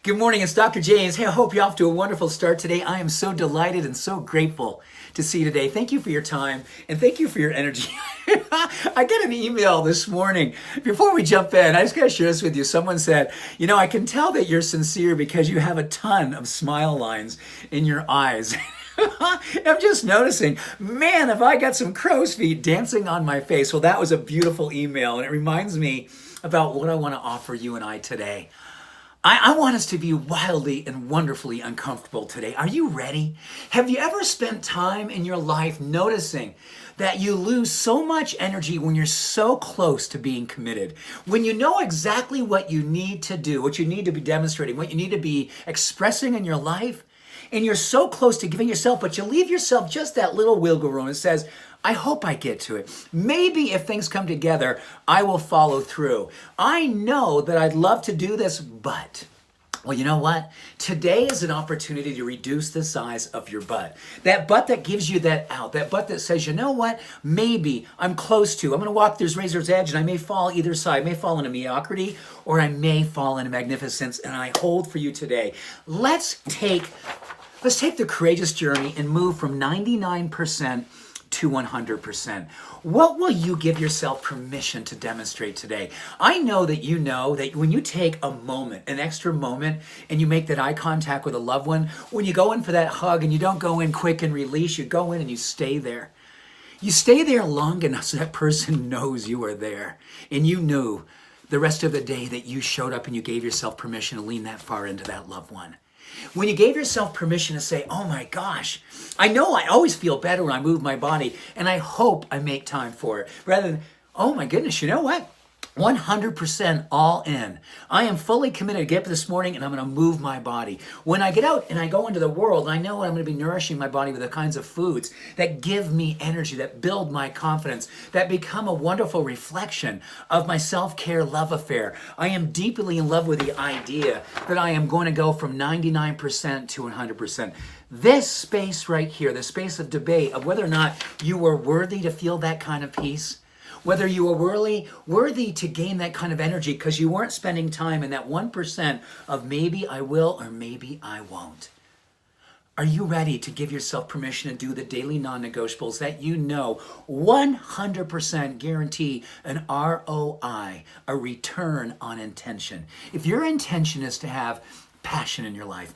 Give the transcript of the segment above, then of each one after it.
Good morning, it's Dr. James. Hey, I hope you're off to a wonderful start today. I am so delighted and so grateful to see you today. Thank you for your time and thank you for your energy. I got an email this morning. Before we jump in, I just got to share this with you. Someone said, I can tell that you're sincere because you have a ton of smile lines in your eyes. I'm just noticing, man, have I got some crow's feet dancing on my face. Well, that was a beautiful email, and it reminds me about what I want to offer you and I today. I want us to be wildly and wonderfully uncomfortable today. Are you ready? Have you ever spent time in your life noticing that you lose so much energy when you're so close to being committed? When you know exactly what you need to do, what you need to be demonstrating, what you need to be expressing in your life, and you're so close to giving yourself, but you leave yourself just that little wiggle room and says, I hope I get to it. Maybe if things come together, I will follow through. I know that I'd love to do this, but, well, you know what? Today is an opportunity to reduce the size of your butt. That butt that gives you that out, that butt that says, you know what? Maybe I'm close to. I'm going to walk this razor's edge and I may fall either side. I may fall into mediocrity or I may fall into magnificence, and I hold for you today. Let's take the courageous journey and move from 99% to 100%. What will you give yourself permission to demonstrate today? I know that when you take a moment, an extra moment, and you make that eye contact with a loved one, when you go in for that hug and you don't go in quick and release, you go in and you stay there. You stay there long enough so that person knows you are there. And you knew the rest of the day that you showed up and you gave yourself permission to lean that far into that loved one. When you gave yourself permission to say, oh my gosh, I know I always feel better when I move my body, and I hope I make time for it. Rather than, oh my goodness, you know what? 100% all in. I am fully committed to get up this morning and I'm going to move my body. When I get out and I go into the world, I know I'm going to be nourishing my body with the kinds of foods that give me energy, that build my confidence, that become a wonderful reflection of my self-care love affair. I am deeply in love with the idea that I am going to go from 99% to 100%. This space right here, the space of debate of whether or not you are worthy to feel that kind of peace, whether you are worthy to gain that kind of energy because you weren't spending time in that 1% of maybe I will or maybe I won't. Are you ready to give yourself permission to do the daily non-negotiables that you know 100% guarantee an ROI, a return on intention? If your intention is to have passion in your life,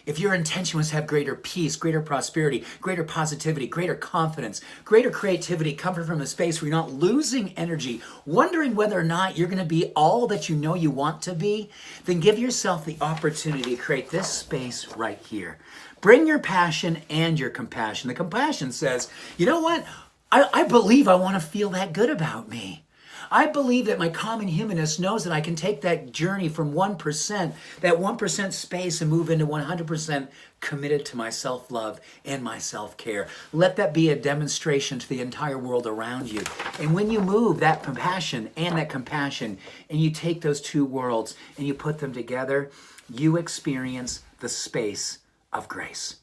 if your intention was to have greater peace, greater prosperity, greater positivity, greater confidence, greater creativity, comfort from a space where you're not losing energy, wondering whether or not you're going to be all that you know you want to be, then give yourself the opportunity to create this space right here. Bring your passion and your compassion. The compassion says, you know what? I believe I want to feel that good about me. I believe that my common humanness knows that I can take that journey from 1%, that 1% space, and move into 100% committed to my self-love and my self-care. Let that be a demonstration to the entire world around you. And when you move that compassion and that compassion, and you take those two worlds and you put them together, you experience the space of grace.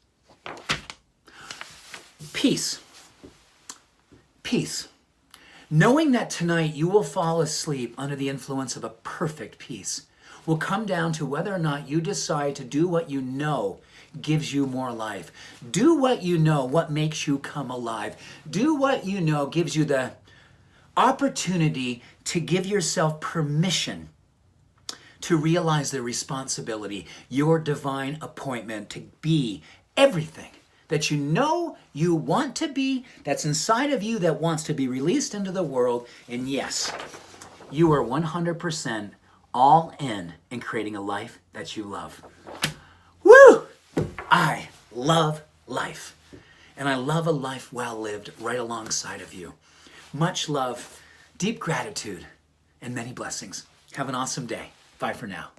Peace. Peace. Knowing that tonight you will fall asleep under the influence of a perfect peace will come down to whether or not you decide to do what you know gives you more life. Do what you know, what makes you come alive. Do what you know gives you the opportunity to give yourself permission to realize the responsibility, your divine appointment to be everything that you know you want to be, that's inside of you, that wants to be released into the world. And yes, you are 100% all in creating a life that you love. Woo! I love life. And I love a life well lived right alongside of you. Much love, deep gratitude, and many blessings. Have an awesome day. Bye for now.